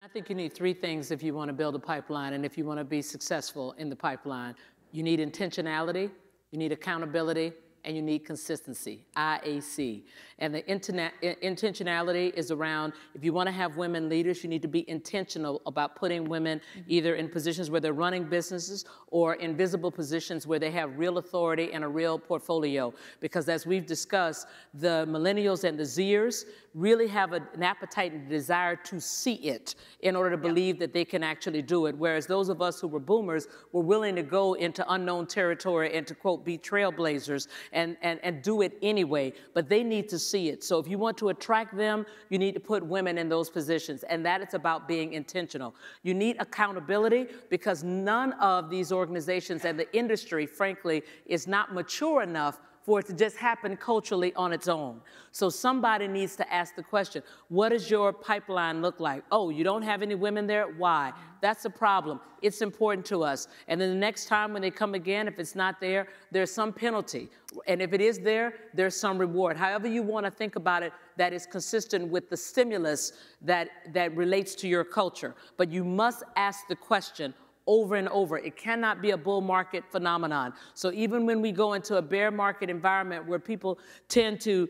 I think you need three things if you want to build a pipeline and if you want to be successful in the pipeline. You need intentionality, you need accountability, and you need consistency, IAC. And the intentionality is around, if you want to have women leaders, you need to be intentional about putting women either in positions where they're running businesses or in visible positions where they have real authority and a real portfolio. Because as we've discussed, the millennials and the Zers really have an appetite and desire to see it in order to believe that they can actually do it. Whereas those of us who were boomers were willing to go into unknown territory and to, quote, be trailblazers and do it anyway, but they need to see it. So if you want to attract them, you need to put women in those positions, and that is about being intentional. You need accountability because none of these organizations and the industry, frankly, is not mature enough for it to just happen culturally on its own. So somebody needs to ask the question, what does your pipeline look like? Oh, you don't have any women there? Why? That's a problem. It's important to us. And then the next time when they come again, if it's not there, there's some penalty. And if it is there, there's some reward. However you want to think about it, that is consistent with the stimulus that relates to your culture. But you must ask the question, over and over. It cannot be a bull market phenomenon. So even when we go into a bear market environment where people tend to,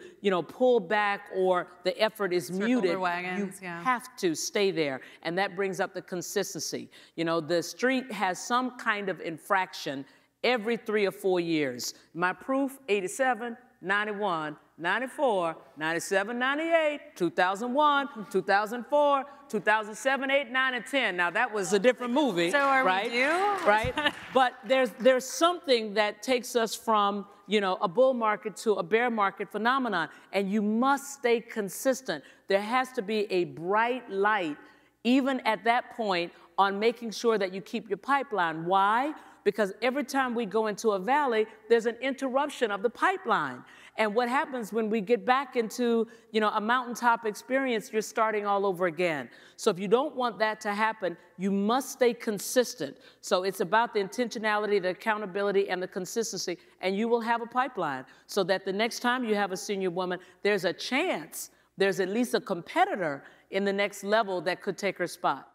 pull back or the effort is muted, you have to stay there. And that brings up the consistency. The street has some kind of infraction every 3 or 4 years. My proof, 87, 91, 94, 97, 98, 2001, 2004, 2007, 8, 9, and 10. Now, that was a different movie, so are right? We due? Right? But there's something that takes us from, a bull market to a bear market phenomenon, and you must stay consistent. There has to be a bright light, even at that point, on making sure that you keep your pipeline. Why? Because every time we go into a valley, there's an interruption of the pipeline. And what happens when we get back into, a mountaintop experience, you're starting all over again. So if you don't want that to happen, you must stay consistent. So it's about the intentionality, the accountability, and the consistency, and you will have a pipeline so that the next time you have a senior woman, there's a chance, there's at least a competitor in the next level that could take her spot.